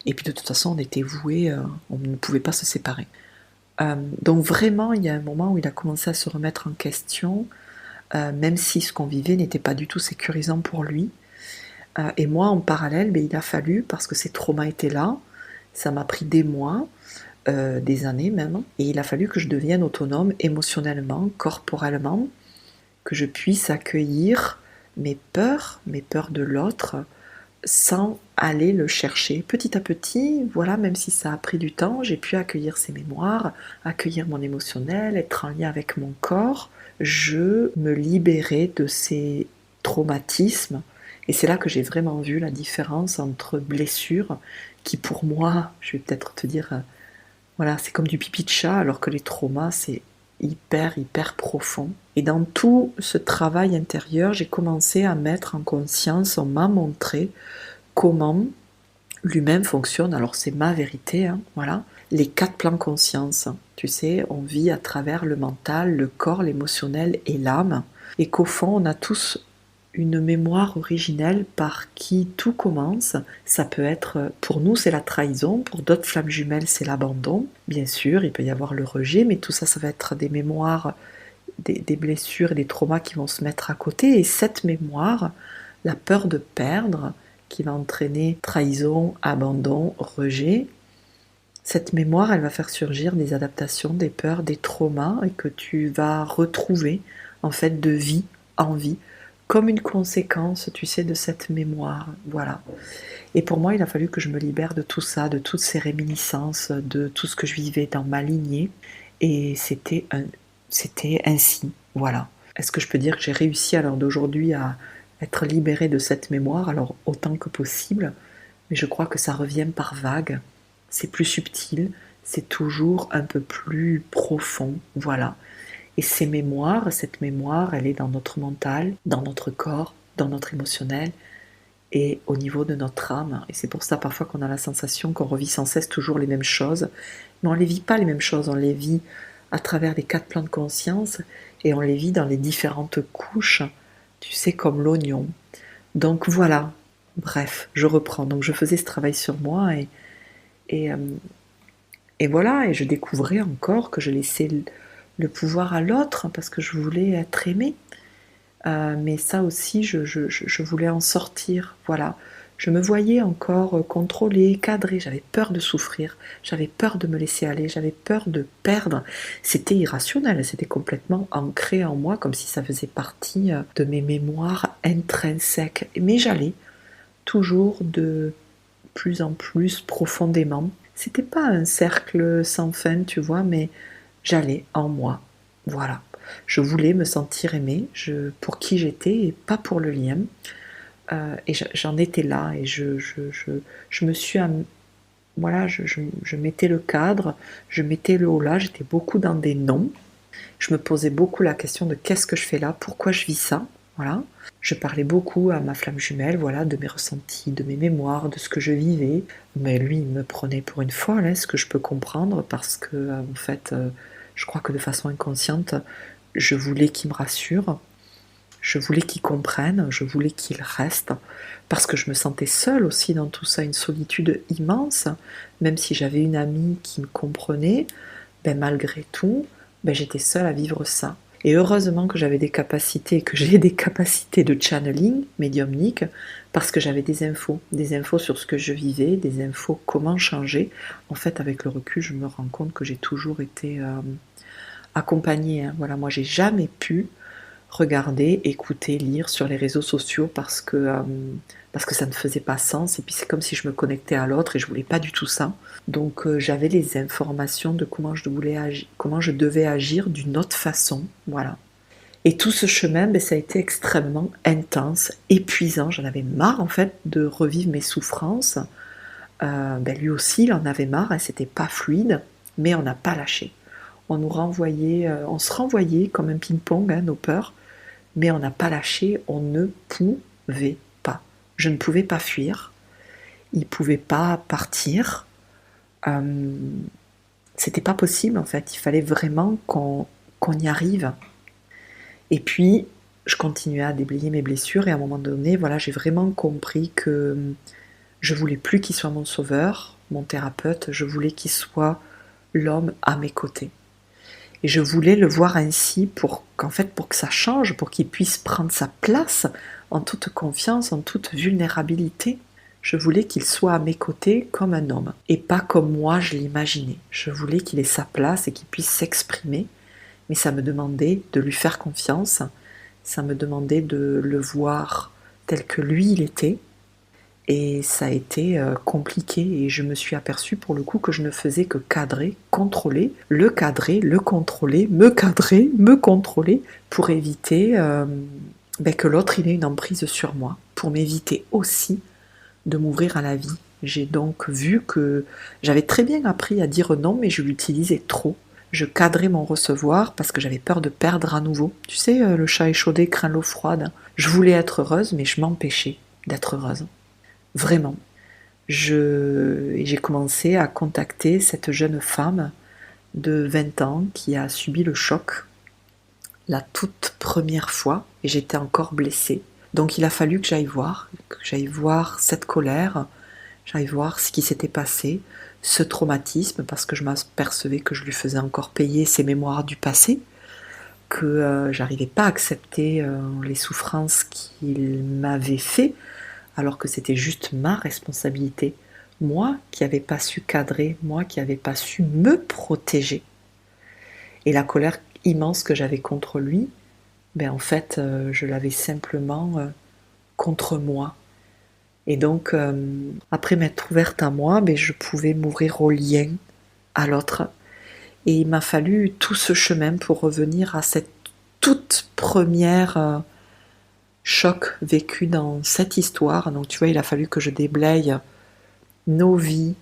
Et puis de toute façon, on était voués, on ne pouvait pas se séparer. Donc vraiment, il y a un moment où il a commencé à se remettre en question, même si ce qu'on vivait n'était pas du tout sécurisant pour lui. Et moi, en parallèle, il a fallu, parce que ces traumas étaient là, ça m'a pris des mois, des années même, et il a fallu que je devienne autonome émotionnellement, corporellement, que je puisse accueillir mes peurs de l'autre, sans aller le chercher. Petit à petit, voilà, même si ça a pris du temps, j'ai pu accueillir ces mémoires, accueillir mon émotionnel, être en lien avec mon corps. Je me libérais de ces traumatismes. Et c'est là que j'ai vraiment vu la différence entre blessures, qui pour moi, je vais peut-être te dire, voilà, c'est comme du pipi de chat, alors que les traumas, c'est hyper profond. Et dans tout ce travail intérieur, j'ai commencé à mettre en conscience, on m'a montré comment l'humain fonctionne. Alors c'est ma vérité, voilà. Les 4 plans conscience, tu sais, on vit à travers le mental, le corps, l'émotionnel et l'âme. Et qu'au fond, on a tous une mémoire originelle par qui tout commence. Ça peut être, pour nous, c'est la trahison, pour d'autres flammes jumelles, c'est l'abandon. Bien sûr, il peut y avoir le rejet, mais tout ça, ça va être des mémoires, des blessures et des traumas qui vont se mettre à côté. Et cette mémoire, la peur de perdre, qui va entraîner trahison, abandon, rejet, cette mémoire, elle va faire surgir des adaptations, des peurs, des traumas, et que tu vas retrouver, en fait, de vie en vie, comme une conséquence, tu sais, de cette mémoire. Voilà. Et pour moi, il a fallu que je me libère de tout ça, de toutes ces réminiscences, de tout ce que je vivais dans ma lignée. Et c'était ainsi. Voilà. Est-ce que je peux dire que j'ai réussi à l'heure d'aujourd'hui à être libérée de cette mémoire, alors autant que possible, mais je crois que ça revient par vagues. C'est plus subtil, c'est toujours un peu plus profond. Voilà. Et cette mémoire, elle est dans notre mental, dans notre corps, dans notre émotionnel et au niveau de notre âme. Et c'est pour ça parfois qu'on a la sensation qu'on revit sans cesse toujours les mêmes choses. Mais on ne les vit pas les mêmes choses, on les vit à travers les 4 plans de conscience et on les vit dans les différentes couches, tu sais, comme l'oignon. Donc voilà, bref, je reprends. Donc je faisais ce travail sur moi et, euh, et voilà, et je découvrais encore que je laissais le pouvoir à l'autre parce que je voulais être aimée. Mais ça aussi, je voulais en sortir. Voilà, Je me voyais encore contrôler, cadrer, j'avais peur de souffrir, j'avais peur de me laisser aller, j'avais peur de perdre. C'était irrationnel, c'était complètement ancré en moi, comme si ça faisait partie de mes mémoires intrinsèques. Mais j'allais toujours de plus en plus profondément. C'était pas un cercle sans fin, tu vois, mais j'allais en moi. Voilà. Je voulais me sentir aimée pour qui j'étais et pas pour le lien. Et j'en étais là et je me suis... Voilà, je mettais le cadre, je mettais le haut là, j'étais beaucoup dans des non. Je me posais beaucoup la question de qu'est-ce que je fais là, pourquoi je vis ça, voilà. Je parlais beaucoup à ma flamme jumelle, voilà, de mes ressentis, de mes mémoires, de ce que je vivais. Mais lui, il me prenait pour une folle, hein, ce que je peux comprendre, parce que, en fait, je crois que de façon inconsciente, je voulais qu'il me rassure, je voulais qu'il comprenne, je voulais qu'il reste, parce que je me sentais seule aussi dans tout ça, une solitude immense, même si j'avais une amie qui me comprenait, ben malgré tout, ben j'étais seule à vivre ça. Et heureusement que j'avais des capacités, que j'ai des capacités de channeling médiumnique, parce que j'avais des infos sur ce que je vivais, des infos comment changer. En fait, avec le recul, je me rends compte que j'ai toujours été accompagnée. Hein. Voilà, moi, j'ai jamais pu regarder, écouter, lire sur les réseaux sociaux parce que ça ne faisait pas sens. Et puis c'est comme si je me connectais à l'autre et je voulais pas du tout ça. Donc j'avais les informations de comment je devais agir d'une autre façon. Voilà. Et tout ce chemin, ben, ça a été extrêmement intense, épuisant. J'en avais marre en fait de revivre mes souffrances. Ben, lui aussi, il en avait marre. Hein, c'était pas fluide, mais on n'a pas lâché. On se renvoyait comme un ping-pong, hein, nos peurs, mais on n'a pas lâché. On ne pouvait pas. Je ne pouvais pas fuir. Il ne pouvait pas partir. C'était pas possible en fait. Il fallait vraiment qu'on y arrive. Et puis, je continuais à déblayer mes blessures et à un moment donné, voilà, j'ai vraiment compris que je voulais plus qu'il soit mon sauveur, mon thérapeute. Je voulais qu'il soit l'homme à mes côtés. Et je voulais le voir ainsi pour que ça change, pour qu'il puisse prendre sa place en toute confiance, en toute vulnérabilité. Je voulais qu'il soit à mes côtés comme un homme et pas comme moi je l'imaginais. Je voulais qu'il ait sa place et qu'il puisse s'exprimer, mais ça me demandait de lui faire confiance, ça me demandait de le voir tel que lui il était. Et ça a été compliqué et je me suis aperçue pour le coup que je ne faisais que cadrer, le contrôler, me contrôler pour éviter que l'autre il ait une emprise sur moi, pour m'éviter aussi de m'ouvrir à la vie. J'ai donc vu que j'avais très bien appris à dire non, mais je l'utilisais trop. Je cadrais mon recevoir parce que j'avais peur de perdre à nouveau. Tu sais, le chat échaudé craint l'eau froide. Je voulais être heureuse, mais je m'empêchais d'être heureuse. Vraiment. J'ai commencé à contacter cette jeune femme de 20 ans qui a subi le choc la toute première fois et j'étais encore blessée. Donc il a fallu que j'aille voir cette colère, j'aille voir ce qui s'était passé, ce traumatisme, parce que je m'apercevais que je lui faisais encore payer ses mémoires du passé, que j'arrivais pas à accepter les souffrances qu'il m'avait fait, alors que c'était juste ma responsabilité. Moi qui n'avais pas su cadrer, moi qui n'avais pas su me protéger. Et la colère immense que j'avais contre lui, ben en fait, je l'avais simplement contre moi. Et donc, après m'être ouverte à moi, ben, je pouvais m'ouvrir au lien, à l'autre. Et il m'a fallu tout ce chemin pour revenir à cette toute première choc vécu dans cette histoire. Donc tu vois, il a fallu que je déblaye nos vies,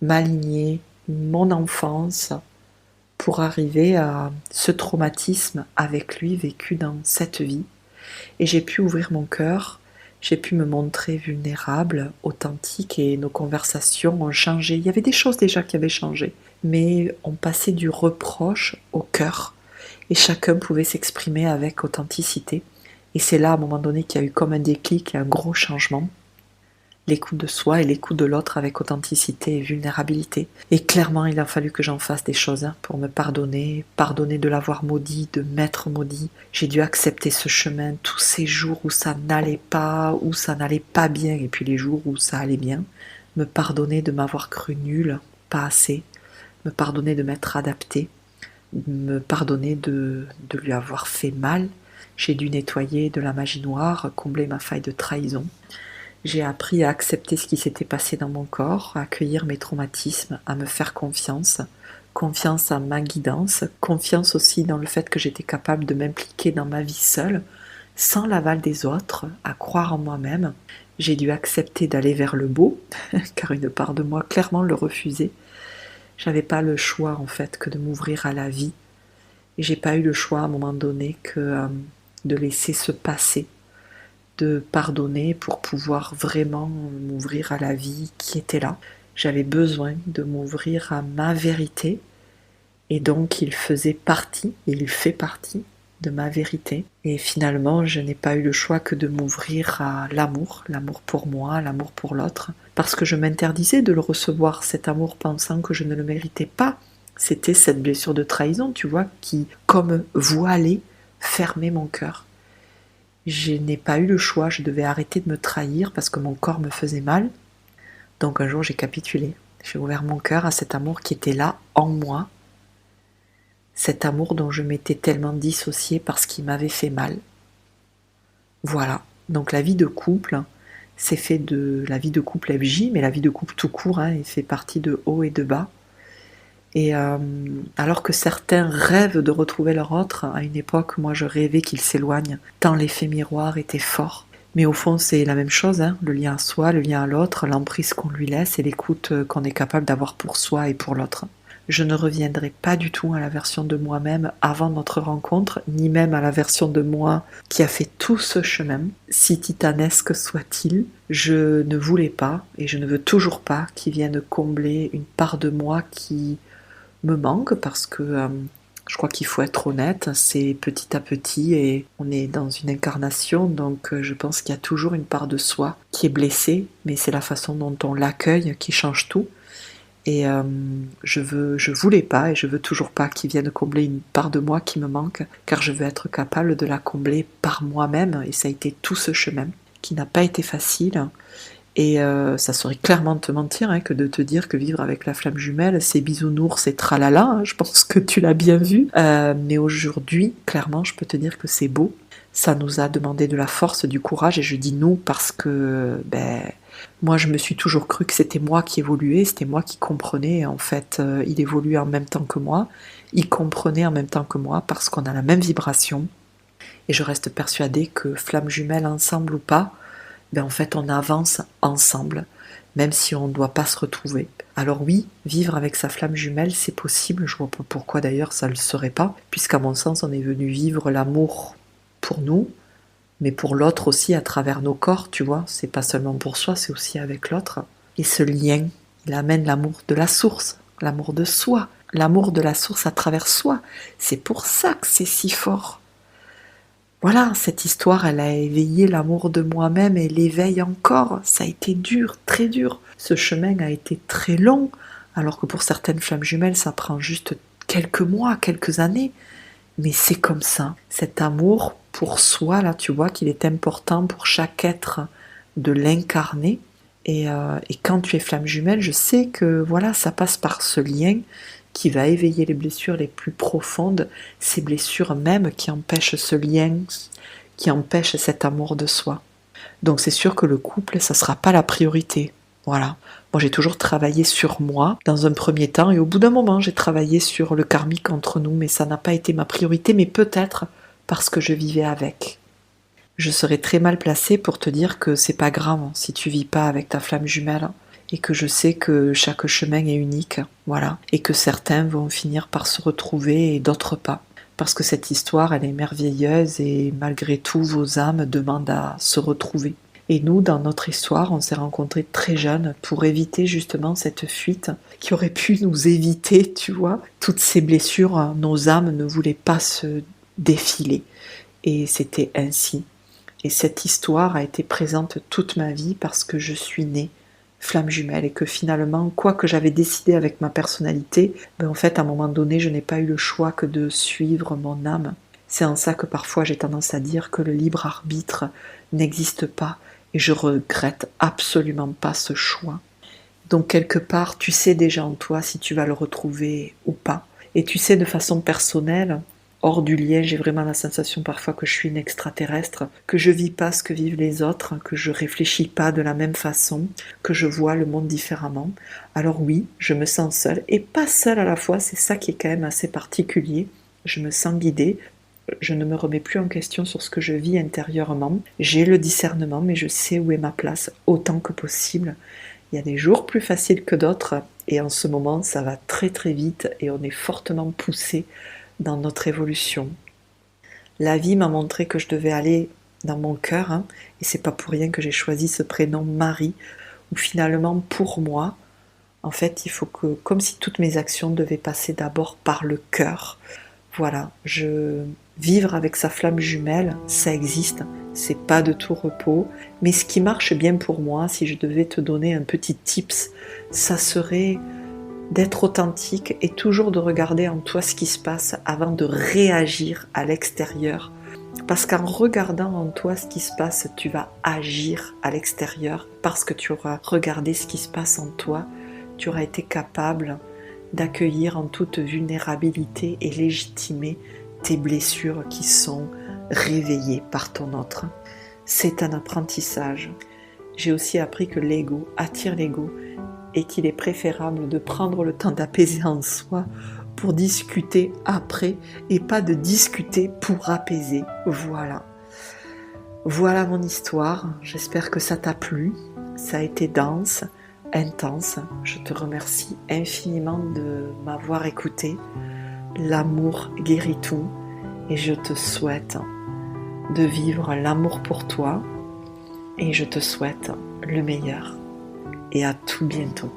ma lignée, mon enfance, pour arriver à ce traumatisme avec lui vécu dans cette vie. Et j'ai pu ouvrir mon cœur, j'ai pu me montrer vulnérable, authentique, et nos conversations ont changé. Il y avait des choses déjà qui avaient changé, mais on passait du reproche au cœur, et chacun pouvait s'exprimer avec authenticité. Et c'est là, à un moment donné, qu'il y a eu comme un déclic et un gros changement. l'écoute de soi et l'écoute de l'autre avec authenticité et vulnérabilité. Et clairement, il a fallu que j'en fasse des choses pour me pardonner, pardonner de l'avoir maudit, de m'être maudit. J'ai dû accepter ce chemin, tous ces jours où ça n'allait pas, où ça n'allait pas bien, et puis les jours où ça allait bien. Me pardonner de m'avoir cru nulle, pas assez. Me pardonner de m'être adapté. Me pardonner de lui avoir fait mal. J'ai dû nettoyer de la magie noire, combler ma faille de trahison. J'ai appris à accepter ce qui s'était passé dans mon corps, à accueillir mes traumatismes, à me faire confiance, confiance à ma guidance, confiance aussi dans le fait que j'étais capable de m'impliquer dans ma vie seule, sans l'aval des autres, à croire en moi-même. J'ai dû accepter d'aller vers le beau, car une part de moi clairement le refusait. J'avais pas le choix en fait que de m'ouvrir à la vie. Et j'ai pas eu le choix à un moment donné que de laisser se passer, de pardonner pour pouvoir vraiment m'ouvrir à la vie qui était là. J'avais besoin de m'ouvrir à ma vérité et donc il faisait partie, il fait partie de ma vérité. Et finalement, je n'ai pas eu le choix que de m'ouvrir à l'amour, l'amour pour moi, l'amour pour l'autre, parce que je m'interdisais de le recevoir, cet amour, pensant que je ne le méritais pas. C'était cette blessure de trahison, tu vois, qui, comme voilée, fermait mon cœur. Je n'ai pas eu le choix, je devais arrêter de me trahir parce que mon corps me faisait mal. Donc un jour j'ai capitulé. J'ai ouvert mon cœur à cet amour qui était là, en moi. Cet amour dont je m'étais tellement dissociée parce qu'il m'avait fait mal. Voilà. Donc la vie de couple, c'est fait de la vie de couple FJ, mais la vie de couple tout court, il fait partie de haut et de bas. Et alors que certains rêvent de retrouver leur autre, à une époque, moi je rêvais qu'ils s'éloignent, tant l'effet miroir était fort. Mais au fond, c'est la même chose, le lien à soi, le lien à l'autre, l'emprise qu'on lui laisse et l'écoute qu'on est capable d'avoir pour soi et pour l'autre. Je ne reviendrai pas du tout à la version de moi-même avant notre rencontre, ni même à la version de moi qui a fait tout ce chemin, si titanesque soit-il. Je ne voulais pas, et je ne veux toujours pas, qu'il vienne combler une part de moi qui me manque parce que je crois qu'il faut être honnête, c'est petit à petit et on est dans une incarnation, donc je pense qu'il y a toujours une part de soi qui est blessée, mais c'est la façon dont on l'accueille qui change tout. Et je voulais pas et je veux toujours pas qu'il vienne combler une part de moi qui me manque, car je veux être capable de la combler par moi-même, et ça a été tout ce chemin qui n'a pas été facile. Et ça serait clairement de te mentir que de te dire que vivre avec la flamme jumelle, c'est bisounours et tralala, je pense que tu l'as bien vu. Mais aujourd'hui, clairement, je peux te dire que c'est beau. Ça nous a demandé de la force, du courage, et je dis nous parce que moi je me suis toujours cru que c'était moi qui évoluais, c'était moi qui comprenais. En fait, il évoluait en même temps que moi, il comprenait en même temps que moi parce qu'on a la même vibration. Et je reste persuadée que flamme jumelle, ensemble ou pas, en fait on avance ensemble, même si on ne doit pas se retrouver. Alors oui, vivre avec sa flamme jumelle, c'est possible, je vois pas pourquoi d'ailleurs ça ne le serait pas, puisqu'à mon sens on est venu vivre l'amour pour nous, mais pour l'autre aussi à travers nos corps, tu vois, c'est pas seulement pour soi, c'est aussi avec l'autre. Et ce lien, il amène l'amour de la source, l'amour de soi, l'amour de la source à travers soi. C'est pour ça que c'est si fort. Voilà, cette histoire, elle a éveillé l'amour de moi-même et l'éveille encore. Ça a été dur, très dur. Ce chemin a été très long, alors que pour certaines flammes jumelles, ça prend juste quelques mois, quelques années. Mais c'est comme ça. Cet amour pour soi, là, tu vois qu'il est important pour chaque être de l'incarner. Et quand tu es flamme jumelle, je sais que voilà, ça passe par ce lien qui va éveiller les blessures les plus profondes, ces blessures même qui empêchent ce lien, qui empêchent cet amour de soi. Donc c'est sûr que le couple, ça ne sera pas la priorité. Voilà. Moi j'ai toujours travaillé sur moi dans un premier temps et au bout d'un moment j'ai travaillé sur le karmique entre nous, mais ça n'a pas été ma priorité, mais peut-être parce que je vivais avec. Je serais très mal placée pour te dire que c'est pas grave si tu vis pas avec ta flamme jumelle, et que je sais que chaque chemin est unique, voilà, et que certains vont finir par se retrouver et d'autres pas, parce que cette histoire elle est merveilleuse et malgré tout vos âmes demandent à se retrouver. Et nous, dans notre histoire, on s'est rencontrés très jeunes pour éviter justement cette fuite qui aurait pu nous éviter, tu vois, toutes ces blessures. Nos âmes ne voulaient pas se défiler, et c'était ainsi. Et cette histoire a été présente toute ma vie parce que je suis née flamme jumelle et que finalement, quoi que j'avais décidé avec ma personnalité, en fait, à un moment donné, je n'ai pas eu le choix que de suivre mon âme. C'est en ça que parfois j'ai tendance à dire que le libre arbitre n'existe pas et je regrette absolument pas ce choix. Donc quelque part, tu sais déjà en toi si tu vas le retrouver ou pas. Et tu sais de façon personnelle, hors du lien, j'ai vraiment la sensation parfois que je suis une extraterrestre, que je vis pas ce que vivent les autres, que je réfléchis pas de la même façon, que je vois le monde différemment. Alors oui, je me sens seule, et pas seule à la fois, c'est ça qui est quand même assez particulier. Je me sens guidée, je ne me remets plus en question sur ce que je vis intérieurement. J'ai le discernement, mais je sais où est ma place autant que possible. Il y a des jours plus faciles que d'autres, et en ce moment, ça va très très vite, et on est fortement poussé dans notre évolution. La vie m'a montré que je devais aller dans mon cœur, et c'est pas pour rien que j'ai choisi ce prénom Marie, où finalement, pour moi, en fait, il faut que, comme si toutes mes actions devaient passer d'abord par le cœur. Voilà, vivre avec sa flamme jumelle, ça existe, c'est pas de tout repos, mais ce qui marche bien pour moi, si je devais te donner un petit tips, ça serait d'être authentique et toujours de regarder en toi ce qui se passe avant de réagir à l'extérieur. Parce qu'en regardant en toi ce qui se passe, tu vas agir à l'extérieur parce que tu auras regardé ce qui se passe en toi, tu auras été capable d'accueillir en toute vulnérabilité et légitimer tes blessures qui sont réveillées par ton autre. C'est un apprentissage. J'ai aussi appris que l'ego attire l'ego et qu'il est préférable de prendre le temps d'apaiser en soi pour discuter après et pas de discuter pour apaiser. Voilà. Voilà mon histoire. J'espère que ça t'a plu. Ça a été dense, intense. Je te remercie infiniment de m'avoir écouté. L'amour guérit tout et je te souhaite de vivre l'amour pour toi et je te souhaite le meilleur et à tout bientôt.